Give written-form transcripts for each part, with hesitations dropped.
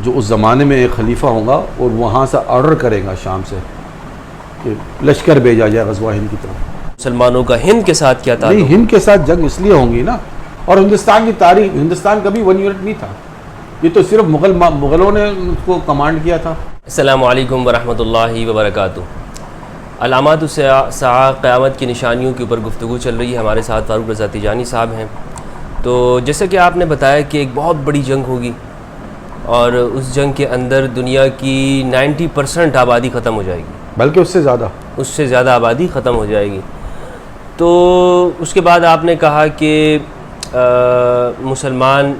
جو اس زمانے میں ایک خلیفہ ہوگا اور وہاں سے آرڈر کرے گا شام سے کہ لشکر بھیجا جائے غزوہ ہند کی طرف. مسلمانوں کا ہند کے ساتھ کیا تعلق؟ نہیں، ہند کے ساتھ جنگ اس لیے ہوں گی نا. اور ہندوستان کی تاریخ، ہندوستان کبھی ون یونٹ نہیں تھا، یہ تو صرف مغلوں نے اس کو کمانڈ کیا تھا. السلام علیکم ورحمۃ اللہ وبرکاتہ. علامات الساعہ، قیامت کی نشانیوں کے اوپر گفتگو چل رہی ہے. ہمارے ساتھ فاروق رضا تیجانی صاحب ہیں. تو جیسا کہ آپ نے بتایا کہ ایک بہت بڑی جنگ ہوگی اور اس جنگ کے اندر دنیا کی 90% آبادی ختم ہو جائے گی، بلکہ اس سے زیادہ آبادی ختم ہو جائے گی. تو اس کے بعد آپ نے کہا کہ مسلمان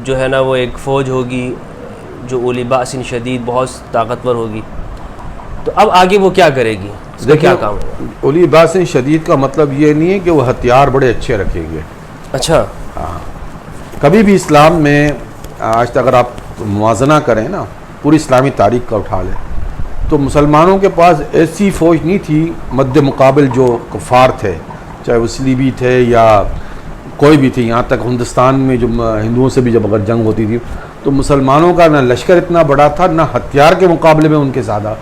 جو ہے نا وہ ایک فوج ہوگی جو اولی باس شدید بہت طاقتور ہوگی. تو اب آگے وہ کیا کرے گی؟ اس کا کیا کام ہوگا؟ اولی باس شدید کا مطلب یہ نہیں ہے کہ وہ ہتھیار بڑے اچھے رکھیں گے. اچھا. ہاں، کبھی بھی اسلام میں آج تک اگر آپ موازنہ کریں نا پوری اسلامی تاریخ کا اٹھا لیں تو مسلمانوں کے پاس ایسی فوج نہیں تھی مد مقابل جو کفار تھے، چاہے وہ صلیبی تھے یا کوئی بھی تھی. یہاں تک ہندوستان میں جو ہندوؤں سے بھی جب اگر جنگ ہوتی تھی تو مسلمانوں کا نہ لشکر اتنا بڑا تھا، نہ ہتھیار کے مقابلے میں ان کے زیادہ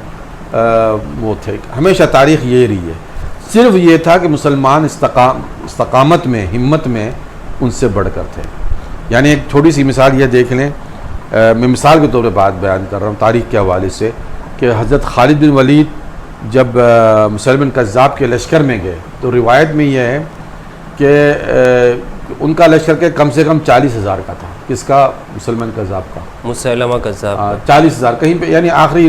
وہ تھے. ہمیشہ تاریخ یہ رہی ہے. صرف یہ تھا کہ مسلمان استقامت میں، ہمت میں ان سے بڑھ کر تھے. یعنی ایک چھوٹی سی مثال یہ دیکھ لیں، میں مثال کے طور پہ بات بیان کر رہا ہوں تاریخ کے حوالے سے، کہ حضرت خالد بن ولید جب مسلم کذاب کے لشکر میں گئے تو روایت میں یہ ہے کہ ان کا لشکر کے کم سے کم 40,000 کا تھا. کس کا؟ مسلمان کذاب کا، مسلمہ کذاب. 40,000 کہیں پہ، یعنی آخری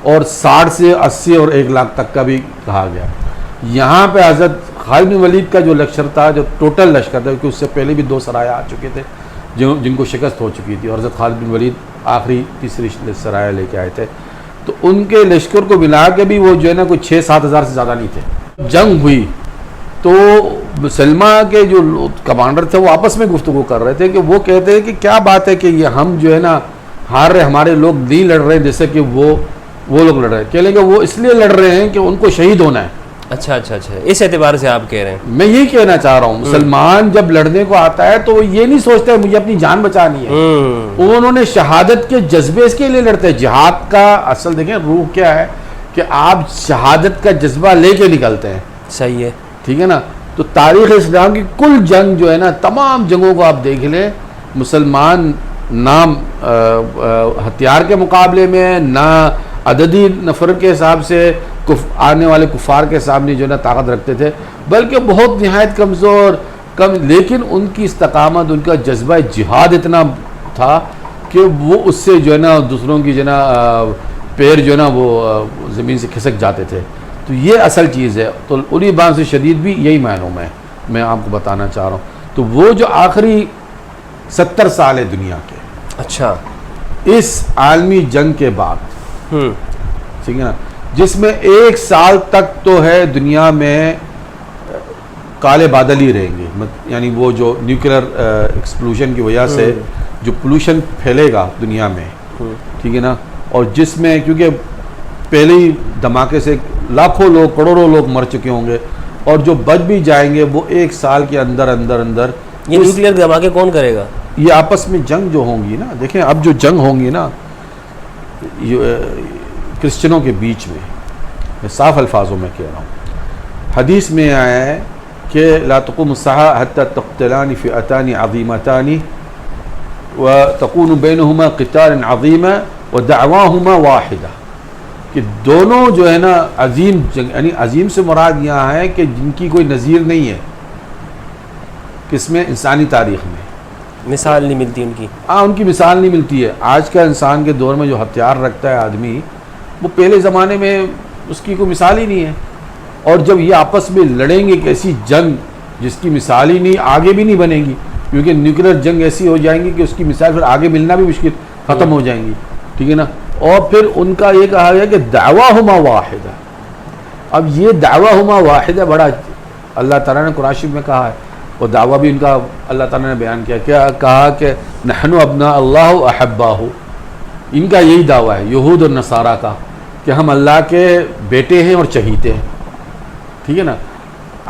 اور 60 سے 80 اور 1 لاکھ تک کا بھی کہا گیا. یہاں پہ حضرت خالد بن ولید کا جو لشکر تھا، جو ٹوٹل لشکر تھا، کیونکہ اس سے پہلے بھی 2 سرائے آ چکے تھے جن کو شکست ہو چکی تھی، اور حضرت خالد بن ولید آخری تیسری سرائے لے کے آئے تھے. تو ان کے لشکر کو ملا کے بھی وہ جو ہے نا کوئی 6-7 ہزار سے زیادہ نہیں تھے. جنگ ہوئی تو مسلمہ کے جو کمانڈر تھے وہ آپس میں گفتگو کر رہے تھے کہ وہ کہتے ہیں کہ کیا بات ہے کہ یہ ہم جو ہے نا ہار رہے، ہمارے لوگ نہیں لڑ رہے جیسے کہ وہ لوگ لڑ رہے ہیں. کہہ لیں کہ وہ اس لیے لڑ رہے ہیں کہ ان کو شہید ہونا ہے. اچھا، اس اعتبار سے آپ کہہ رہے ہیں. میں یہی کہنا چاہ رہا ہوں، مسلمان جب لڑنے کو آتا ہے تو وہ یہ نہیں سوچتا ہے مجھے اپنی جان بچانی ہے. انہوں نے شہادت کے جذبے کے لیے لڑتے ہیں. جہاد کا اصل دیکھیں روح کیا ہے کہ آپ شہادت کا جذبہ لے کے نکلتے ہیں. صحیح ہے، ٹھیک ہے نا. تو تاریخ اسلام کی کل جنگ جو ہے نا، تمام جنگوں کو آپ دیکھ لیں، مسلمان نہ ہتھیار کے مقابلے میں، نہ عددی نفر کے حساب سے آنے والے کفار کے سامنے جو ہے نا طاقت رکھتے تھے، بلکہ بہت نہایت کم، لیکن ان کی استقامت، ان کا جذبہ جہاد اتنا تھا کہ وہ اس سے جو ہے نا دوسروں کی جو ہے نا پیر جو ہے نا وہ زمین سے کھسک جاتے تھے. تو یہ اصل چیز ہے. تو اولی باس شدید بھی یہی معلوم ہے، میں آپ کو بتانا چاہ رہا ہوں. تو وہ جو آخری 70 سال ہے دنیا کے، اچھا، اس عالمی جنگ کے بعد، ٹھیک ہے نا، جس میں 1 سال تک تو ہے دنیا میں کالے بادل ہی رہیں گے. یعنی وہ جو نیوکلر ایکسپلوژن کی وجہ سے جو پولوشن پھیلے گا دنیا میں، ٹھیک ہے نا، اور جس میں کیونکہ پہلے ہی دھماکے سے لاکھوں لوگ، کروڑوں لوگ مر چکے ہوں گے، اور جو بچ بھی جائیں گے وہ 1 سال کے اندر یہ نیوکلیر دھماکے کون کرے گا؟ یہ آپس میں جنگ جو ہوں گی نا، دیکھیں اب جو جنگ ہوں گی نا کرسچنوں کے بیچ میں صاف الفاظوں میں کہہ رہا ہوں، حدیث میں آیا ہے کہ لا تقوم الساعة حتى تقتلان فئتان عظیمتان وتكون بينهما قتال عظیم ودعواهما واحدہ، کہ دونوں جو ہے نا عظیم جنگ، یعنی عظیم سے مراد یہاں ہے کہ جن کی کوئی نظیر نہیں ہے. کس میں؟ انسانی تاریخ میں مثال نہیں ملتی ان کی. ان کی مثال نہیں ملتی ہے. آج کا انسان کے دور میں جو ہتھیار رکھتا ہے آدمی، وہ پہلے زمانے میں اس کی کوئی مثال ہی نہیں ہے. اور جب یہ آپس میں لڑیں گے، ایک ایسی جنگ جس کی مثال ہی نہیں، آگے بھی نہیں بنے گی، کیونکہ نیوکلیر جنگ ایسی ہو جائیں گی کہ اس کی مثال پھر آگے ملنا بھی مشکل، ختم ہو جائیں گی، ٹھیک ہے نا. اور پھر ان کا یہ کہا گیا کہ دعواہما واحدہ. اب یہ دعواہما واحدہ بڑا اللہ تعالیٰ نے قرآن شریف میں کہا ہے، اور دعویٰ بھی ان کا اللہ تعالیٰ نے بیان کیا. کیا کہا کہ نحن ابناء اللہ احباہ. ان کا یہی دعویٰ ہے یہود اور نصارہ کا کہ ہم اللہ کے بیٹے ہیں اور چہیتے ہیں، ٹھیک ہے نا.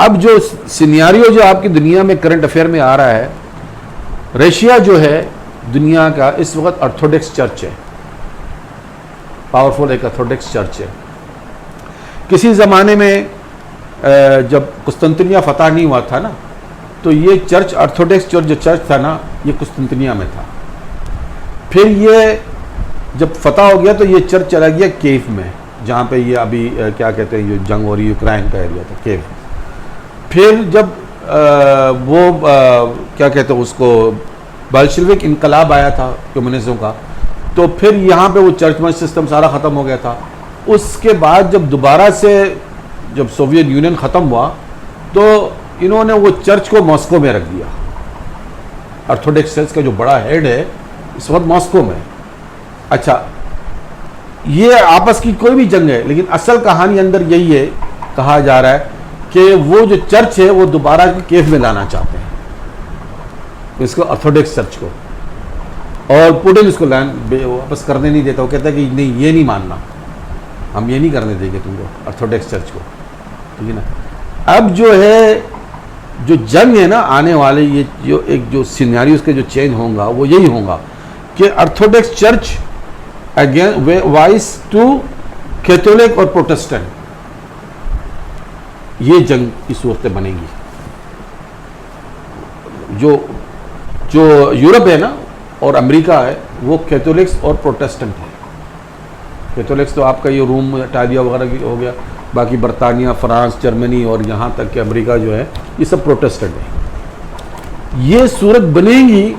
اب جو سینیاریو جو آپ کی دنیا میں کرنٹ افیئر میں آ رہا ہے، رشیا جو ہے دنیا کا اس وقت آرتھوڈکس چرچ ہے، پاورفل ایک آرتھوڈکس چرچ ہے. کسی زمانے میں جب قسطنطنیہ فتح نہیں ہوا تھا نا تو یہ چرچ آرتھوڈکس چرچ جو چرچ تھا نا یہ قسطنطنیہ میں تھا. پھر یہ جب فتح ہو گیا تو یہ چرچ چلا گیا کیف میں جہاں پہ یہ ابھی کیا کہتے ہیں یہ جنگ ہو رہی یوکرائن کا ایریا تھا کیف. پھر جب وہ کیا کہتے ہیں اس کو بلشوک انقلاب آیا تھا کمیونزم کا تو پھر یہاں پہ وہ چرچ میں سسٹم سارا ختم ہو گیا تھا. اس کے بعد جب دوبارہ سے جب سوویت یونین ختم ہوا تو انہوں نے وہ چرچ کو ماسکو میں رکھ دیا. آرتھوڈکس چرچ کا جو بڑا ہیڈ ہے اس وقت ماسکو میں. اچھا یہ آپس کی کوئی بھی جنگ ہے لیکن اصل کہانی اندر یہی ہے, کہا جا رہا ہے کہ وہ جو چرچ ہے وہ دوبارہ کیف میں لانا چاہتے ہیں اس کو آرتھوڈکس چرچ کو, اور پوٹن اس کو واپس کرنے نہیں دیتا. وہ کہتا ہے کہ نہیں یہ نہیں ماننا, ہم یہ نہیں کرنے دیں گے تم کو آرتھوڈکس چرچ کو, ٹھیک ہے نا. اب جو ہے جو جنگ ہے نا آنے والے یہ جو ایک جو سینیریوز کے جو چینج ہوں گا وہ یہی ہوں گا کہ orthodox church again voice to Catholic اور پروٹسٹنٹ, یہ جنگ کی صورتیں بنے گی. جو یورپ ہے نا اور امریکہ ہے وہ کیتھولکس اور پروٹسٹنٹ ہے. کیتھولکس تو آپ کا یہ روم اٹالیا وغیرہ ہو گیا, باقی برطانیہ فرانس جرمنی اور یہاں تک کہ امریکہ جو ہے یہ سب پروٹسٹنٹ ہے. یہ صورت بنے گی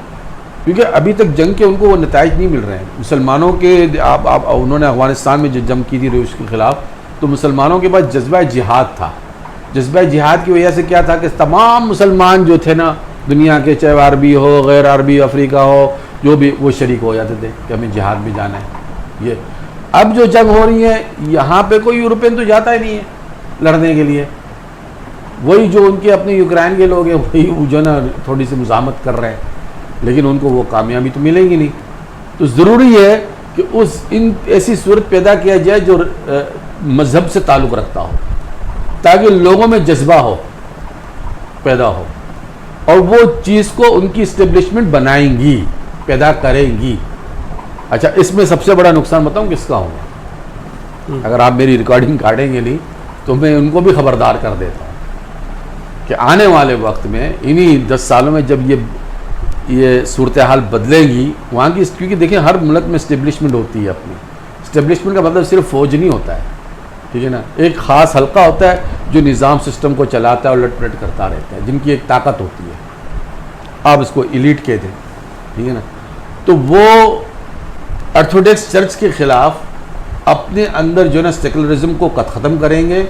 کیونکہ ابھی تک جنگ کے ان کو وہ نتائج نہیں مل رہے ہیں. مسلمانوں کے انہوں نے افغانستان میں جو جنگ کی تھی روس کے خلاف تو مسلمانوں کے پاس جذبہ جہاد تھا. جذبہ جہاد کی وجہ سے کیا تھا کہ تمام مسلمان جو تھے نا دنیا کے, چاہے عربی ہو غیر عربی افریقہ ہو جو بھی, وہ شریک ہو جاتے تھے کہ ہمیں جہاد میں جانا ہے. یہ اب جو جنگ ہو رہی ہے یہاں پہ کوئی یورپین تو جاتا ہی نہیں ہے لڑنے کے لیے, وہی جو ان کے اپنے یوکرائن کے لوگ ہیں وہی جو نا تھوڑی سی مزاحمت کر رہے ہیں لیکن ان کو وہ کامیابی تو ملے گی نہیں. تو ضروری ہے کہ ان ایسی صورت پیدا کیا جائے جو مذہب سے تعلق رکھتا ہو تاکہ لوگوں میں جذبہ ہو پیدا ہو اور وہ چیز کو ان کی اسٹیبلشمنٹ بنائیں گی پیدا کریں گی. اچھا اس میں سب سے بڑا نقصان بتاؤں کس کا ہوگا, اگر آپ میری ریکارڈنگ کاٹیں گے نہیں تو میں ان کو بھی خبردار کر دیتا ہوں کہ آنے والے وقت میں انہی 10 سالوں میں جب یہ صورتحال بدلے گی وہاں کی, کیونکہ دیکھیں ہر ملک میں اسٹیبلشمنٹ ہوتی ہے اپنی. اسٹیبلشمنٹ کا مطلب صرف فوج نہیں ہوتا ہے, ٹھیک ہے نا, ایک خاص حلقہ ہوتا ہے جو نظام سسٹم کو چلاتا ہے اور لٹ پٹ کرتا رہتا ہے جن کی ایک طاقت ہوتی ہے, آپ اس کو ایلیٹ کہتے ہیں, ٹھیک ہے نا. تو وہ آرتھوڈکس چرچ کے خلاف اپنے اندر جو ہے نا سیکولرزم کو ختم کریں گے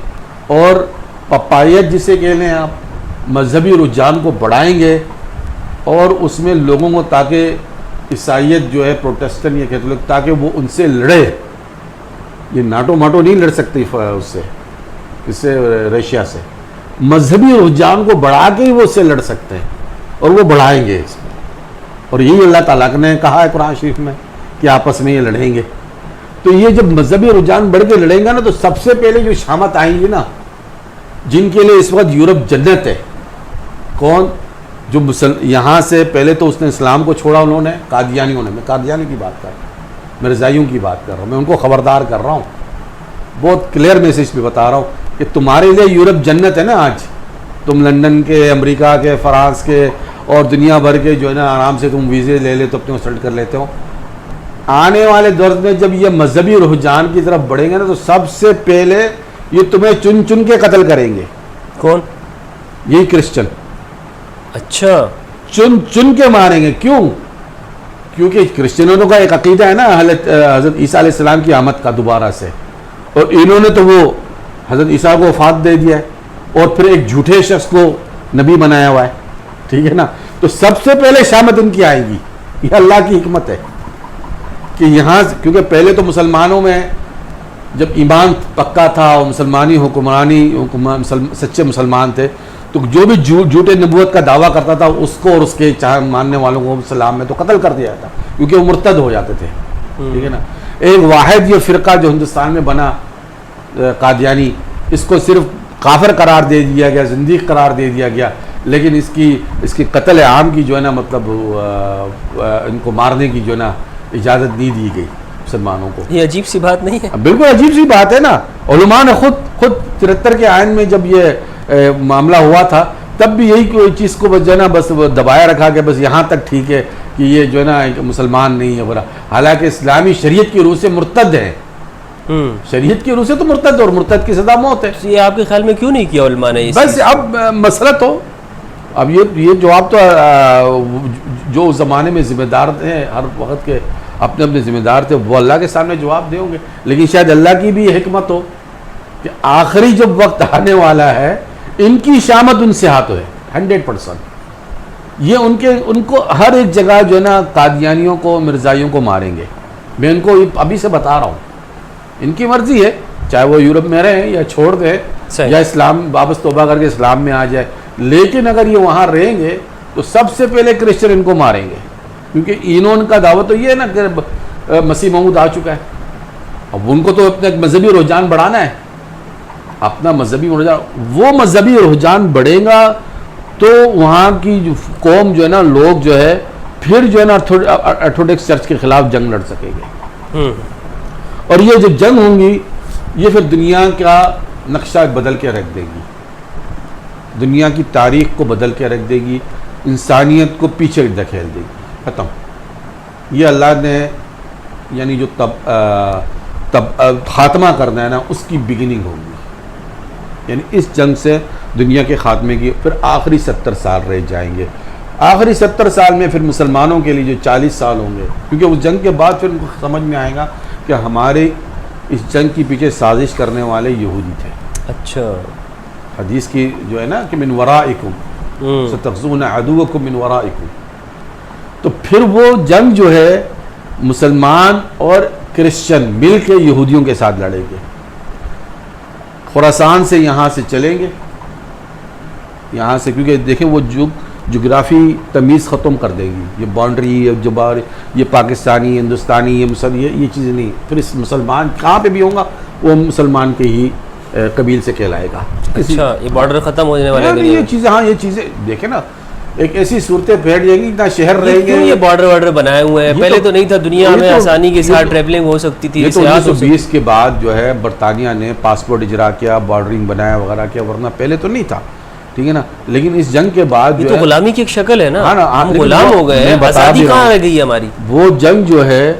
اور پپائیت جسے کہہ لیں آپ مذہبی رجحان کو بڑھائیں گے اور اس میں لوگوں کو تاکہ عیسائیت جو ہے پروٹسٹنٹ یا کیتھولک تاکہ وہ ان سے لڑے. یہ ناٹو ماٹو نہیں لڑ سکتی اس سے رشیا سے, مذہبی رجحان کو بڑھا کے ہی وہ اس سے لڑ سکتے ہیں اور وہ بڑھائیں گے اس میں. اور یہی اللہ تعالیٰ نے کہا ہے قرآن شریف میں کہ آپس میں یہ لڑیں گے. تو یہ جب مذہبی رجحان بڑھ کے لڑیں گا نا تو سب سے پہلے جو شامت آئیں گی نا جن کے لیے اس وقت یورپ جنت ہے, کون جو یہاں سے پہلے تو اس نے اسلام کو چھوڑا انہوں نے قادیانیوں نے, میں قادیانی کی بات کر رہا ہوں, مرزائیوں کی بات کر رہا ہوں, میں ان کو خبردار کر رہا ہوں, بہت کلیئر میسیج پہ بتا رہا ہوں کہ تمہارے لیے یورپ جنت ہے نا. آج تم لندن کے, امریکہ کے, فرانس کے اور دنیا بھر کے جو ہے نا آرام سے تم ویزے لے لے تو اپنے سیٹ کر لیتے ہو. آنے والے دور میں جب یہ مذہبی رجحان کی طرف بڑھیں گے نا تو سب سے پہلے یہ تمہیں چن چن کے قتل کریں گے. کون؟ یہی کرسچن. اچھا, چن چن کے ماریں گے. کیوں؟ کیونکہ کرسچنوں کا ایک عقیدہ ہے نا حضرت عیسیٰ علیہ السلام کی آمد کا دوبارہ سے, اور انہوں نے تو وہ حضرت عیسیٰ کو وفات دے دیا ہے اور پھر ایک جھوٹے شخص کو نبی بنایا ہوا ہے, ٹھیک ہے نا. تو سب سے پہلے شامت ان کی آئے گی. یہ اللہ کی حکمت ہے کہ یہاں, کیونکہ پہلے تو مسلمانوں میں جب ایمان پکا تھا اور مسلمانی حکمرانی سچے مسلمان تھے تو جو بھی جھوٹے نبوت کا دعویٰ کرتا تھا اس کو اور اس کے چاہے ماننے والوں کو اسلام میں تو قتل کر دیا جاتا کیونکہ وہ مرتد ہو جاتے تھے, ٹھیک ہے نا. ایک واحد یہ فرقہ جو ہندوستان میں بنا قادیانی, اس کو صرف کافر قرار دے دیا گیا, زندیق قرار دے دیا گیا, لیکن اس کی قتل عام کی جو ہے نا مطلب ان کو مارنے کی جو ہے نا اجازت نہیں دی گئی مسلمانوں کو. یہ عجیب سی بات نہیں ہے؟ بالکل عجیب سی بات ہے نا. علماء نے خود 73 کے آئین میں جب یہ معاملہ ہوا تھا تب بھی یہی کوئی چیز کو جو ہے نا بس دبایا رکھا کہ بس یہاں تک ٹھیک ہے کہ یہ جو ہے نا مسلمان نہیں ہے وغیرہ. حالانکہ اسلامی شریعت کی روح سے مرتد ہے. شریعت کی روح سے تو مرتد ہے اور مرتد کی سزا موت ہے. یہ آپ کے خیال میں کیوں نہیں کیا علماء نے؟ بس اب مسئلہ تو اب یہ جواب تو جو اس زمانے میں ذمہ دار تھے ہر وقت کے اپنے اپنے ذمہ دار تھے وہ اللہ کے سامنے جواب دیں گے. لیکن شاید اللہ کی بھی یہ حکمت ہو کہ آخری جب وقت آنے والا ہے ان کی شامت ان سے ہاتھوں ہے 100%. یہ ان کو ہر ایک جگہ جو ہے نا قادیانیوں کو مرزائیوں کو ماریں گے. میں ان کو ابھی سے بتا رہا ہوں. ان کی مرضی ہے چاہے وہ یورپ میں رہیں یا چھوڑ دیں یا اسلام واپس توبہ کر کے اسلام میں آ جائے. لیکن اگر یہ وہاں رہیں گے تو سب سے پہلے کرسچن ان کو ماریں گے کیونکہ انہوں کا دعوت تو یہ ہے نا کہ مسیح موعود آ چکا ہے. اب ان کو تو اپنا مذہبی رجحان بڑھانا ہے. اپنا مذہبی رجحان وہ مذہبی رجحان بڑھے گا تو وہاں کی جو قوم جو ہے نا لوگ جو ہے پھر جو ہے نا آرتھوڈکس چرچ کے خلاف جنگ لڑ سکے گے. اور یہ جو جنگ ہوں گی یہ پھر دنیا کا نقشہ بدل کے رکھ دے گی. دنیا کی تاریخ کو بدل کے رکھ دے گی. انسانیت کو پیچھے دھکیل دے گی. ختم. یہ اللہ نے یعنی جو تب خاتمہ کرنا ہے نا اس کی بگننگ ہوگی. یعنی اس جنگ سے دنیا کے خاتمے کی پھر آخری 70 سال رہ جائیں گے. آخری 70 سال میں پھر مسلمانوں کے لیے جو 40 سال ہوں گے کیونکہ اس جنگ کے بعد پھر ان کو سمجھ میں آئے گا کہ ہمارے اس جنگ کے پیچھے سازش کرنے والے یہودی تھے. اچھا. حدیث کی جو ہے نا کہ من ورائکم ستغزون عدوکم من ورائکم. تو پھر وہ جنگ جو ہے مسلمان اور کرسچن مل کے یہودیوں کے ساتھ لڑیں گے. خراسان سے یہاں سے چلیں گے یہاں سے کیونکہ دیکھیں وہ جغرافی تمیز ختم کر دے گی. یہ باؤنڈری یہ پاکستانی ہندوستانی یہ چیزیں نہیں. پھر اس مسلمان کہاں پہ بھی ہوں گا وہ مسلمان کے ہی قبیل سے کہلائے گا. اچھا یہ بارڈر ختم ہونے والے ہیں. یہ چیزیں ہاں یہ چیزیں دیکھیں نا ایک ایسی صورتیں پھیل جائیں گی اتنا شہر رہیں گے. یہ بارڈر بنائے ہوئے ہیں پہلے تو نہیں تھا. دنیا میں آسانی کے ساتھ ٹریولنگ ہو سکتی تھی. 1920 کے بعد جو ہے برطانیہ نے پاسپورٹ اجرا کیا بارڈرنگ بنایا وغیرہ کیا ورنہ پہلے تو نہیں تھا. ٹھیک ہے نا. لیکن اس جنگ کے بعد یہ تو غلامی کی ایک شکل ہے نا. ہم غلام ہو گئے. آزادی کہاں رہ گئی ہماری؟ وہ جنگ جو ہے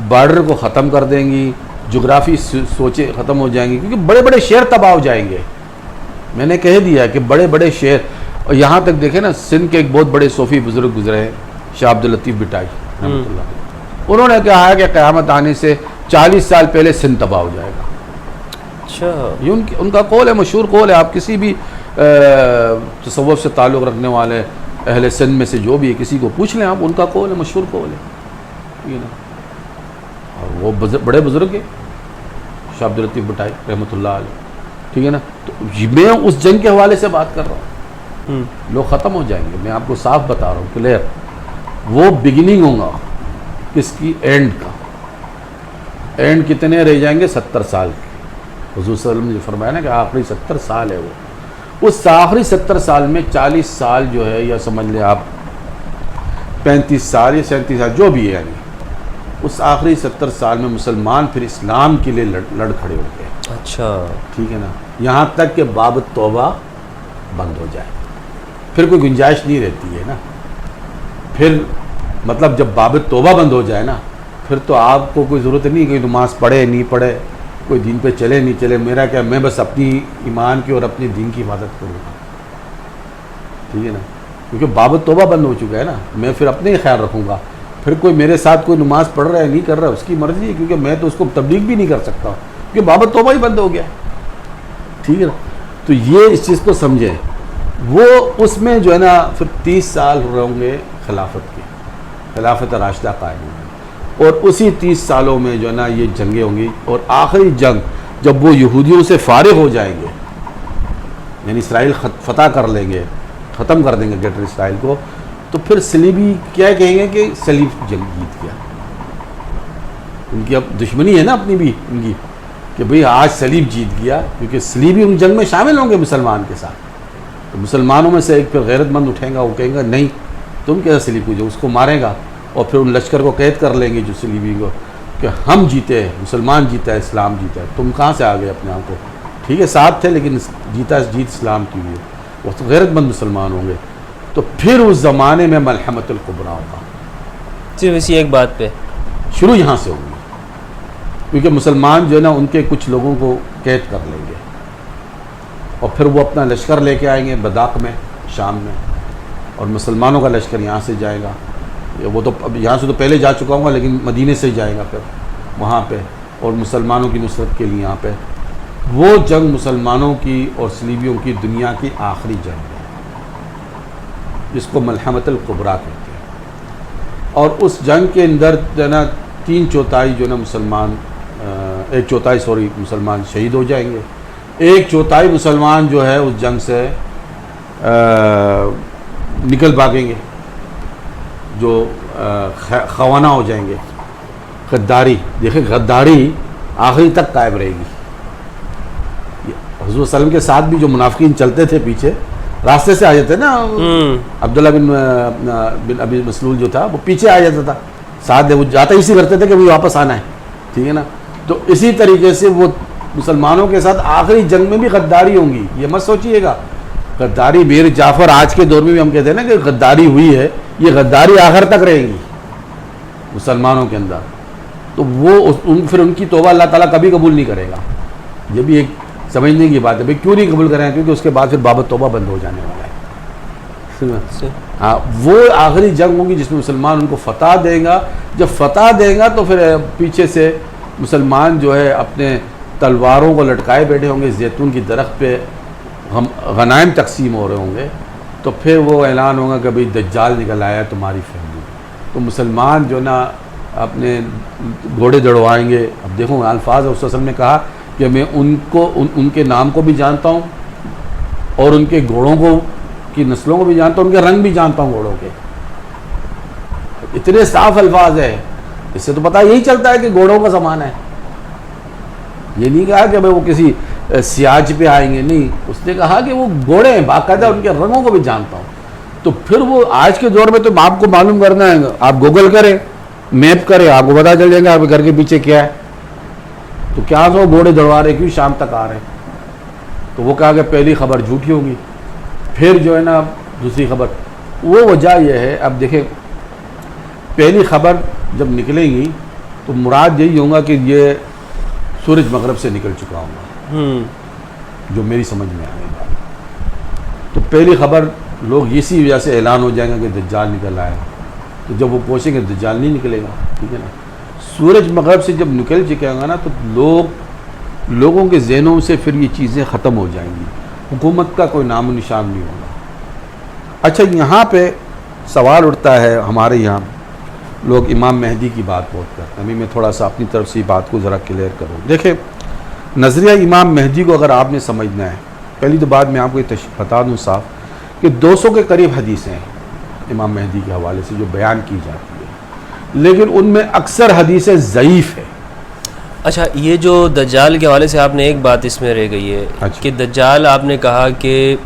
بارڈر کو ختم کر دیں گی. جغرافی سوچیں ختم ہو جائیں گی کیونکہ بڑے بڑے شہر تباہ ہو جائیں گے. میں نے کہہ دیا کہ بڑے بڑے شہر اور یہاں تک دیکھیں نا سندھ کے ایک بہت بڑے صوفی بزرگ گزرے ہیں شاہ عبداللطیف بٹائی رحمۃ اللہ. انہوں نے کہا ہے کہ قیامت آنے سے 40 سال پہلے سندھ تباہ ہو جائے گا. اچھا یہ ان کا قول ہے مشہور قول ہے. آپ کسی بھی تصوف سے تعلق رکھنے والے اہل سندھ میں سے جو بھی ہے کسی کو پوچھ لیں آپ ان کا قول ہے مشہور قول ہے. یہ نا اور وہ بڑے بزرگ ہیں شاہ عبداللطیف بٹائی رحمۃ اللہ علیہ. ٹھیک ہے نا. تو میں اس جنگ کے حوالے سے بات کر رہا ہوں. لوگ ختم ہو جائیں گے. میں آپ کو صاف بتا رہا ہوں کلیئر. وہ بگننگ ہوگا کس کی اینڈ کا. اینڈ کتنے رہ جائیں گے 70 سال کے. حضور صلی اللہ علیہ وسلم نے فرمایا نا کہ آخری 70 سال ہے وہ. اس آخری 70 سال میں 40 سال جو ہے یا سمجھ لیں آپ 35 سال یا 37 سال جو بھی ہے یعنی اس آخری 70 سال میں مسلمان پھر اسلام کے لیے لڑ کھڑے ہو گئے. اچھا ٹھیک ہے نا. یہاں تک کہ باب توبہ بند ہو جائے پھر کوئی گنجائش نہیں رہتی ہے نا. پھر مطلب جب باب توبہ بند ہو جائے نا پھر تو آپ کو کوئی ضرورت نہیں کہ نماز پڑھے نہیں پڑھے کوئی دین پہ چلے نہیں چلے. میرا کیا میں بس اپنی ایمان کی اور اپنی دین کی حفاظت کروں گا. ٹھیک ہے نا. کیونکہ باب توبہ بند ہو چکا ہے نا. میں پھر اپنے ہی خیال رکھوں گا. پھر کوئی میرے ساتھ کوئی نماز پڑھ رہا ہے نہیں کر رہا ہے اس کی مرضی ہے کیونکہ میں تو اس کو تبلیغ بھی نہیں کر سکتا کیونکہ باب توبہ ہی بند ہو گیا. ٹھیک ہے نا. تو یہ اس چیز کو سمجھیں. وہ اس میں جو ہے نا پھر 30 سال رہیں گے خلافت کے. خلافت راشدہ قائم ہوگی اور اسی 30 سالوں میں جو ہے نا یہ جنگیں ہوں گی. اور آخری جنگ جب وہ یہودیوں سے فارغ ہو جائیں گے یعنی اسرائیل فتح کر لیں گے ختم کر دیں گے گریٹر اسرائیل کو تو پھر صلیبی کیا کہیں گے کہ صلیب جنگ جیت گیا. ان کی اب دشمنی ہے نا اپنی بھی ان کی کہ بھئی آج صلیب جیت گیا کیونکہ صلیبی ان جنگ میں شامل ہوں گے مسلمان کے ساتھ. تو مسلمانوں میں سے ایک پھر غیرت مند اٹھیں گا وہ کہیں گا نہیں تم کیسا صلیب کو جو اس کو مارے گا اور پھر ان لشکر کو قید کر لیں گے جو صلیبی کو کہ ہم جیتے ہیں، مسلمان جیتا ہے، اسلام جیتا ہے، تم کہاں سے آ گئے اپنے آپ کو؟ ٹھیک ہے ساتھ تھے لیکن جیت اسلام کی ہوئی ہے، وہ تو غیرت مند مسلمان ہوں گے، تو پھر اس زمانے میں ملحمت الکبریٰ ہوگا۔ صرف اسی ایک بات پہ شروع یہاں سے ہوگی، کیونکہ مسلمان جو ہے نا ان کے کچھ لوگوں کو قید کر لیں گے اور پھر وہ اپنا لشکر لے کے آئیں گے بداق میں، شام میں، اور مسلمانوں کا لشکر یہاں سے جائے گا، وہ تو اب یہاں سے تو پہلے جا چکا ہوں گا لیکن مدینے سے جائے گا پھر وہاں پہ، اور مسلمانوں کی نصرت کے لیے یہاں پہ۔ وہ جنگ مسلمانوں کی اور صلیبیوں کی دنیا کی آخری جنگ ہے، جس کو ملحمت الکبریٰ کہتے ہیں، اور اس جنگ کے اندر جو ہے نا 3/4 جو ہے نا مسلمان 1/4 مسلمان شہید ہو جائیں گے، 1/4 مسلمان جو ہے اس جنگ سے نکل بھاگیں گے، جو خوانا ہو جائیں گے۔ غداری، دیکھیں غداری آخری تک قائم رہے گی۔ حضور صلی اللہ علیہ وسلم کے ساتھ بھی جو منافقین چلتے تھے پیچھے راستے سے آ جاتے نا، عبداللہ بن ابی مسلول جو تھا وہ پیچھے آ جاتا تھا ساتھ، وہ جاتا اسی کرتے تھے کہ وہ واپس آنا ہے، ٹھیک ہے نا۔ تو اسی طریقے سے وہ مسلمانوں کے ساتھ آخری جنگ میں بھی غداری ہوں گی، یہ مت سوچیے گا غداری میر جعفر آج کے دور میں بھی ہم کہتے ہیں نا کہ غداری ہوئی ہے، یہ غداری آخر تک رہے گی مسلمانوں کے اندر، تو وہ پھر ان کی توبہ اللہ تعالیٰ کبھی قبول نہیں کرے گا۔ یہ بھی ایک سمجھنے کی بات ہے، بھائی کیوں نہیں قبول کریں؟ کیونکہ اس کے بعد پھر باب توبہ بند ہو جانے والا ہے۔ ہاں وہ آخری جنگ ہوگی جس میں مسلمان ان کو فتح دے گا، جب فتح دے گا تو پھر پیچھے سے مسلمان جو ہے اپنے تلواروں کو لٹکائے بیٹھے ہوں گے، زیتون کی درخت پہ غنائم تقسیم ہو رہے ہوں گے، تو پھر وہ اعلان ہوگا کہ بھئی دجال نکل آیا تمہاری فیملی، تو مسلمان جو نا اپنے گھوڑے دوڑوائیں گے۔ اب دیکھو الفاظ اس وسلم نے کہا کہ میں ان کے نام کو بھی جانتا ہوں اور ان کے گھوڑوں کو کی نسلوں کو بھی جانتا ہوں، ان کے رنگ بھی جانتا ہوں گھوڑوں کے، اتنے صاف الفاظ ہے، اس سے تو پتہ یہی چلتا ہے کہ گھوڑوں کا زمانہ ہے۔ یہ نہیں کہا کہ وہ کسی سیاج پہ آئیں گے، نہیں، اس نے کہا کہ وہ گھوڑے ہیں، باقاعدہ ان کے رنگوں کو بھی جانتا ہوں۔ تو پھر وہ آج کے دور میں تو آپ کو معلوم کرنا ہے، آپ گوگل کریں، میپ کریں، آپ کو پتہ چل جائے گا آپ کے گھر کے پیچھے کیا ہے، تو کیا وہ گھوڑے دوڑوا رہے، کیوں شام تک آ رہے ہیں؟ تو وہ کہا کہ پہلی خبر جھوٹی ہوگی، پھر جو ہے نا دوسری خبر، وہ وجہ یہ ہے۔ اب دیکھیں پہلی خبر جب نکلے گی تو مراد یہی ہوگا کہ یہ سورج مغرب سے نکل چکا ہوگا، جو میری سمجھ میں آئے گا۔ تو پہلی خبر لوگ اسی وجہ سے اعلان ہو جائے گا کہ دجال نکل آئے، تو جب وہ پوچھیں گے دجال نہیں نکلے گا، ٹھیک ہے نا۔ سورج مغرب سے جب نکل چکے گا نا تو لوگوں کے ذہنوں سے پھر یہ چیزیں ختم ہو جائیں گی، حکومت کا کوئی نام و نشان نہیں ہوگا۔ اچھا یہاں پہ سوال اٹھتا ہے، ہمارے یہاں لوگ امام مہدی کی بات بہت کرتے ہیں، ابھی میں تھوڑا سا اپنی طرف سے بات کو ذرا کلیئر کروں۔ دیکھیں نظریہ امام مہدی کو اگر آپ نے سمجھنا ہے، پہلی تو بات میں آپ کو یہ بتا دوں صاف کہ 200 کے قریب حدیثیں ہیں امام مہدی کے حوالے سے جو بیان کی جاتی ہے، لیکن ان میں اکثر حدیثیں ضعیف ہیں۔ اچھا یہ جو دجال کے حوالے سے آپ نے ایک بات اس میں رہ گئی ہے کہ دجال آپ نے کہا کہ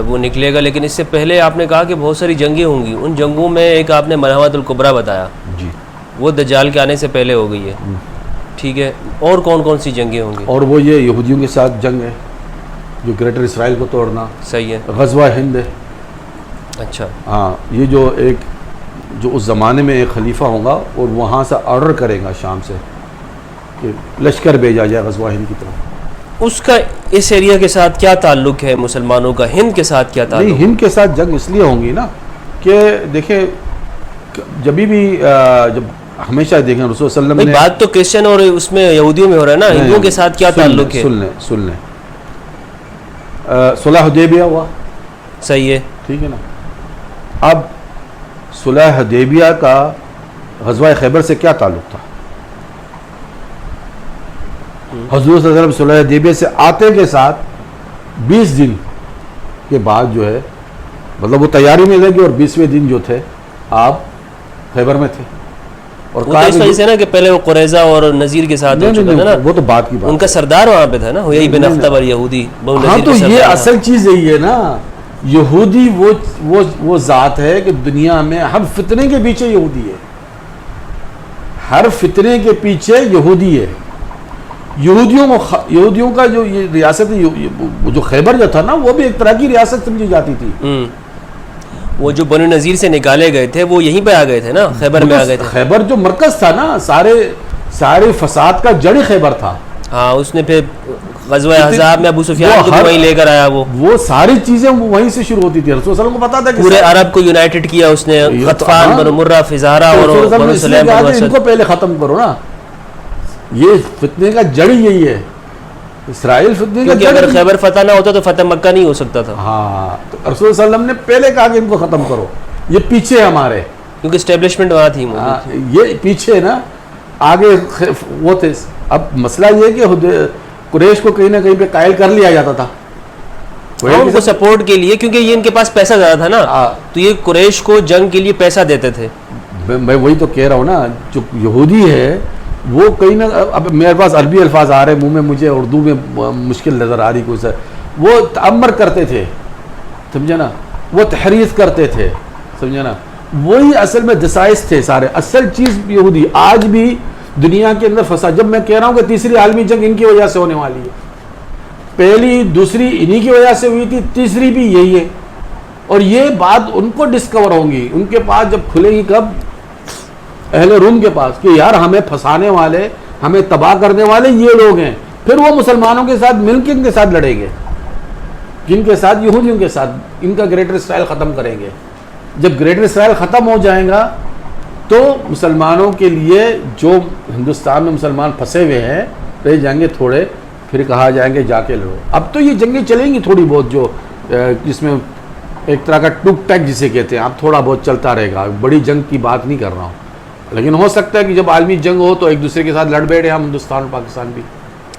وہ نکلے گا، لیکن اس سے پہلے آپ نے کہا کہ بہت ساری جنگیں ہوں گی، ان جنگوں میں ایک آپ نے ملحمت الکبریٰ بتایا، جی وہ دجال کے آنے سے پہلے ہو گئی ہے، ٹھیک ہے، اور کون کون سی جنگیں ہوں گی؟ اور وہ یہ یہودیوں کے ساتھ جنگ ہے، جو گریٹر اسرائیل کو توڑنا، صحیح ہے، غزوہ ہند ہے۔ اچھا ہاں یہ جو اس زمانے میں ایک خلیفہ ہوگا اور وہاں سے آرڈر کرے گا شام سے کہ لشکر بھیجا جائے غزوہ ہند کی طرف۔ اس کا اس ایریا کے ساتھ کیا تعلق ہے مسلمانوں کا؟ ہند کے ساتھ کیا تعلق؟ نہیں، ہند کے ساتھ جنگ اس لیے ہوں گی نا کہ دیکھیں جب ہمیشہ دیکھیں رسول صلی اللہ علیہ وسلم نے بات تو کرسچن اور اس میں یہودیوں میں ہو رہا ہے نا، ہندوؤں کے ساتھ کیا تعلق ہے؟ سن لیں صلح حدیبیہ ہوا، صحیح ہے، ٹھیک ہے نا۔ اب صلح حدیبیہ کا غزوہ خیبر سے کیا تعلق تھا؟ حضور صلی اللہ علیہ وسلم صلح حدیبیہ سے آتے کے ساتھ 20 دن کے بعد جو ہے، مطلب وہ تیاری میں لگے، اور 20ویں دن جو تھے آپ خیبر میں تھے، اور وہ تو اس وجہ سے نا کہ پہلے وہ قریظہ اور نذیر کے ساتھ ہو چکا تھا نا، وہ تو بات کی بات، ان کا سردار وہاں پہ تھا نا، ہوئی بن اخطب الیہودی۔ ہاں تو یہ اصل چیز یہی ہے نا، یہودی وہ ذات ہے کہ دنیا میں ہر فتنے کے پیچھے یہودی ہے، ہر فتنے کے پیچھے یہودی ہے. یہودیوں کا جو یہ ریاست جو خیبر جو تھا نا وہ بھی ایک طرح کی ریاست سمجھی جاتی تھی. وہ جو بنو نذیر سے نکالے گئے تھے وہ یہیں پہ آ گئے تھے نا, خیبر میں آ گئے تھے. خیبر جو مرکز تھا نا, سارے فساد کا جڑ خیبر تھا. ہاں, اس نے پھر غزوہ احزاب میں ابو سفیان کو وہیں لے کر آیا. وہ ساری چیزیں وہیں سے شروع ہوتی تھی. رسول صلی اللہ علیہ وسلم کو پتا تھا کہ پورے عرب کو یونائٹڈ کیا اس نے, غطفان, بنو مرہ, فزارہ اور بنو سلیم, بنو اسد. ان کو پہلے ختم کرو نا, یہ فتنے کا جڑ یہی ہے. اسرائیل فتنے کا جڑ. اگر خیبر فتح نہ ہوتا تو فتح مکہ نہیں ہو سکتا تھا. ہاں, تو رسول صلی اللہ علیہ وسلم نے پہلے کہا کہ ان کو ختم کرو, یہ پیچھے ہمارے, کیونکہ اسٹیبلشمنٹ وہاں تھی. یہ پیچھے نا, آگے وہ تھے. اب مسئلہ یہ کہ قریش کو کہیں نہ کہیں پہ قائل کر لیا جاتا تھا ان کو سپورٹ کے لیے, کیونکہ یہ ان کے پاس پیسہ زیادہ تھا نا, تو یہ قریش کو جنگ کے لیے پیسہ دیتے تھے. میں وہی تو کہہ رہا ہوں نا, جو یہودی ہے وہ کہیں نہ, اب میرے پاس عربی الفاظ آ رہے منہ میں, مجھے اردو میں مشکل نظر آ رہی کوئی. وہ تعمر کرتے تھے, سمجھے نا, وہ تحریف کرتے تھے, سمجھے نا, وہی اصل میں دسائس تھے سارے. اصل چیز یہودی آج بھی دنیا کے اندر فساد. جب میں کہہ رہا ہوں کہ تیسری عالمی جنگ ان کی وجہ سے ہونے والی ہے, پہلی دوسری انہی کی وجہ سے ہوئی تھی, تیسری بھی یہی ہے. اور یہ بات ان کو ڈسکور ہوں گی, ان کے پاس جب کھلے گی, کب, اہل روم کے پاس, کہ یار ہمیں پھنسانے والے, ہمیں تباہ کرنے والے یہ لوگ ہیں. پھر وہ مسلمانوں کے ساتھ مل کے ان کے ساتھ لڑیں گے, جن کے ساتھ, یہودیوں کے ساتھ, ان کا گریٹر اسرائیل ختم کریں گے. جب گریٹر اسرائیل ختم ہو جائے گا تو مسلمانوں کے لیے, جو ہندوستان میں مسلمان پھنسے ہوئے ہیں, رہ جائیں گے تھوڑے, پھر کہا جائیں گے جا کے لڑو. اب تو یہ جنگیں چلیں گی تھوڑی بہت, جو جس میں ایک طرح کا ٹک ٹیک جسے کہتے ہیں, اب تھوڑا بہت چلتا رہے گا. بڑی جنگ کی بات نہیں کر رہا ہوں, لیکن ہو سکتا ہے کہ جب عالمی جنگ ہو تو ایک دوسرے کے ساتھ لڑ بیٹھے ہم, ہندوستان اور پاکستان بھی.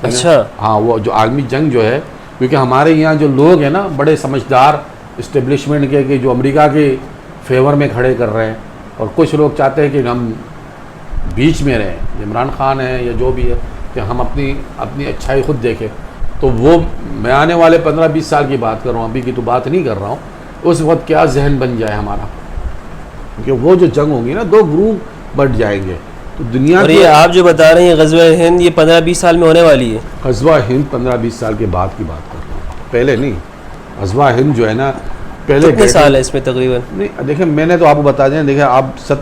اچھا, ہاں, وہ جو عالمی جنگ جو ہے, کیونکہ ہمارے یہاں جو لوگ ہیں نا بڑے سمجھدار اسٹیبلشمنٹ کے, کہ جو امریکہ کے فیور میں کھڑے کر رہے ہیں, اور کچھ لوگ چاہتے ہیں کہ ہم بیچ میں رہیں, عمران خان ہے یا جو بھی ہے, کہ ہم اپنی اچھائی خود دیکھیں. تو وہ میں آنے والے 15-20 سال کی بات کر رہا ہوں, ابھی کی تو بات نہیں کر رہا ہوں. اس وقت کیا ذہن بن جائے ہمارا, کیونکہ وہ جو جنگ ہوگی نا, 2 گروپ بٹ جائیں گے. تو دنیا اور یہ آپ جو بتا رہے ہیں غزوہ ہند, یہ 15-20 سال میں ہونے والی ہے. غزوہ ہند 15-20 سال کے بعد کی بات کر رہا ہوں, پہلے نہیں. غزوہ ہند جو ہے نا, پہلے کتنے سال ہے اس میں تقریباً؟ نہیں دیکھیں, میں نے تو آپ کو بتا دیں, دیکھیں آپ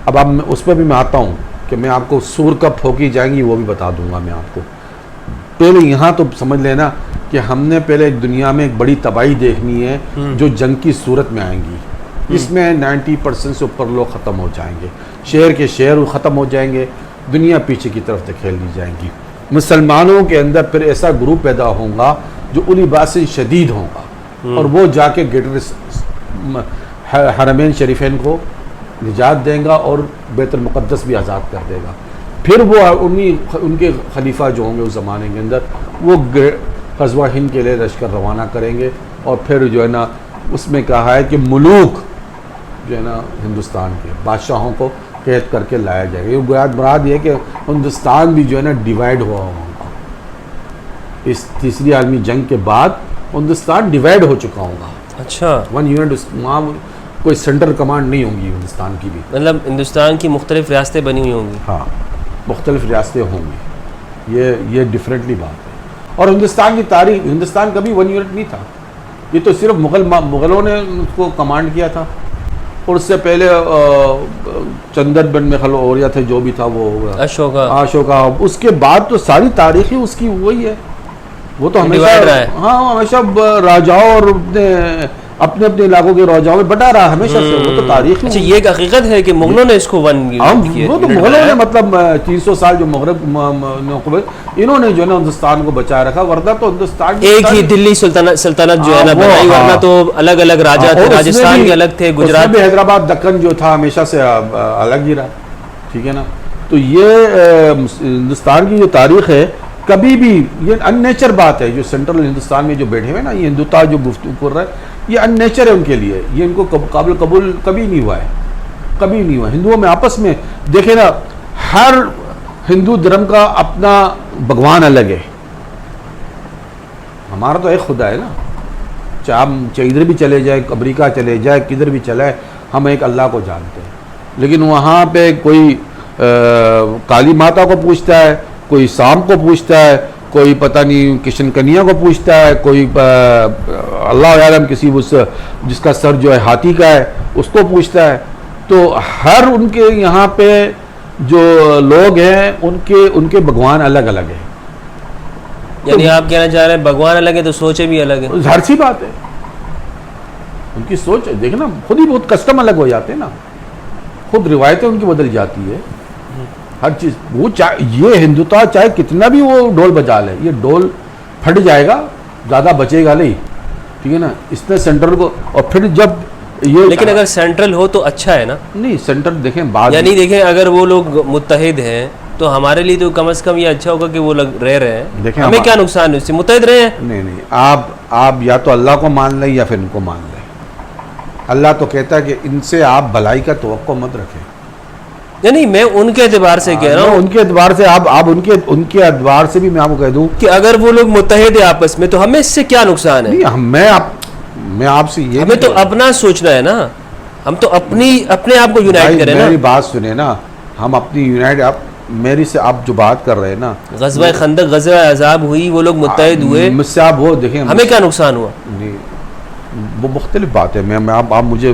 اب آپ اس پہ بھی میں آتا ہوں کہ میں آپ کو سور کب پھونکی جائیں گی وہ بھی بتا دوں گا میں آپ کو. پہلے یہاں تو سمجھ لینا کہ ہم نے پہلے ایک دنیا میں ایک بڑی تباہی دیکھنی ہے جو جنگ کی صورت میں آئیں گی. اس میں 90% سے اوپر لوگ ختم ہو جائیں گے, شہر کے شہر ختم ہو جائیں گے, دنیا پیچھے کی طرف دھکیل دی جائیں گی. مسلمانوں کے اندر پھر ایسا گروپ پیدا ہوگا جو اولی باس شدید ہوگا, اور وہ جا کے حرمین شریفین کو نجات دیں گا اور بیت المقدس بھی آزاد کر دے گا. پھر وہ ان کے خلیفہ جو ہوں گے اس زمانے کے اندر, وہ غزوہ ہند کے لیے لشکر روانہ کریں گے. اور پھر جو ہے نا اس میں کہا ہے کہ ملوک جو ہے نا ہندوستان کے بادشاہوں کو قید کر کے لایا جائے گا. یہ مراد یہ کہ ہندوستان بھی جو ہے نا ڈیوائیڈ ہوا ہوگا. اس تیسری عالمی جنگ کے بعد ہندوستان ڈیوائیڈ ہو چکا ہوگا. اچھا, 1 یونٹ, وہاں کوئی سینٹرل کمانڈ نہیں ہوگی ہندوستان کی بھی, مطلب ہندوستان کی مختلف ریاستیں بنی ہوئی ہوں گی. ہاں, مختلف ریاستیں ہوں گی. یہ ڈیفرنٹلی بات ہے. اور ہندوستان کی تاریخ, ہندوستان کبھی 1 یونٹ نہیں تھا. یہ تو صرف مغلوں نے اس کو کمانڈ کیا تھا, اور اس سے پہلے چندر بن میں خلوریہ تھے, جو بھی تھا وہ اشوکا. اس کے بعد تو ساری تاریخ اس کی وہی ہے. وہ تو ہمیشہ راجاؤں اور اپنے علاقوں کے راجاؤں میں بٹا رہا ہمیشہ سے. وہ تو تاریخ. اچھا, یہ ایک حقیقت ہے کہ مغلوں نے اس کو وہ تو مغلوں نے مطلب 300 سال جو مغرب انہوں نے جو ہے نا ہندوستان کو بچائے رکھا, ورنہ تو ہندوستان ایک ہی دلی سلطنت جو ہے نا بنائی, ورنہ تو الگ الگ راجا تھے, راجستان کے الگ تھے, گجرات بھی, حیدرآباد دکن جو تھا ہمیشہ سے الگ ہی رہا. ٹھیک ہے نا. تو یہ ہندوستان کی جو تاریخ ہے, کبھی بھی یہ ان نیچر بات ہے. جو سینٹرل ہندوستان میں جو بیٹھے ہوئے نا, یہ ہندوتا جو گفتگو کر رہا ہے, یہ ان نیچر ہے ان کے لیے. یہ ان کو قابل قبول کبھی نہیں ہوا ہے, کبھی نہیں ہوا. ہندوؤں میں آپس میں دیکھیں نا, ہر ہندو دھرم کا اپنا بھگوان الگ ہے. ہمارا تو ایک خدا ہے نا, چاہے ادھر بھی چلے جائے, امریکہ چلے جائے, کدھر بھی چلے, ہم ایک اللہ کو جانتے ہیں. لیکن وہاں پہ کوئی کالی ماتا کو پوجتا ہے، کوئی سام کو پوجتا ہے، کوئی پتہ نہیں کشن کنیا کو پوجتا ہے، کوئی اللہ عالم کسی جس کا سر جو ہے ہاتھی کا ہے اس کو پوجتا ہے. تو ہر ان کے یہاں پہ جو لوگ ہیں ان کے بھگوان الگ الگ ہیں. یعنی آپ کہنا چاہ رہے ہیں بھگوان الگ ہے تو سوچیں بھی الگ ہے. ظاہر سی بات ہے، ان کی سوچ دیکھنا خود ہی بہت کسٹم الگ ہو جاتے ہیں نا، خود روایتیں ان کی بدل جاتی ہے ہر چیز. وہ یہ ہندوتا چاہے کتنا بھی وہ ڈھول بجا لے، یہ ڈھول پھٹ جائے گا، زیادہ بچے گا نہیں، ٹھیک ہے نا. اس نے سینٹرل کو، اور پھر جب یہ لیکن اگر سینٹرل ہو تو اچھا ہے نا. نہیں سینٹرل دیکھیں بعد یعنی دیکھیں اگر وہ لوگ متحد ہیں تو ہمارے لیے تو کم از کم یہ اچھا ہوگا کہ وہ لوگ رہ رہے ہیں. دیکھیں ہمیں کیا نقصان ہے اس سے؟ متحد رہے ہیں. نہیں آپ یا تو اللہ کو مان لیں یا پھر ان کو مان لیں. اللہ تو کہتا ہے کہ ان سے آپ بھلائی کا توقع مت رکھیں. نہیں میں ان کے اعتبار سے کہہ رہا ہوں، ان کے اعتبار سے آپ ان کے اعتبار سے بھی میں آپ کو کہہ دوں کہ اگر وہ لوگ متحد ہیں آپس میں تو ہمیں اس سے کیا نقصان ہے؟ میں آپ سے یہ ہمیں تو اپنا سوچنا ہے نا، ہم تو اپنے آپ کو یونائٹ کریں نا. میری بات سنیں نا، ہم اپنی یونائٹ میری سے آپ جو بات کر رہے ہیں نا، غزوہ خندق غزوہ احزاب ہوئی، وہ لوگ متحد ہوئے، مجھ سے آپ وہ دیکھیں ہمیں کیا نقصان ہوا؟ نہیں وہ مختلف بات ہے. آپ مجھے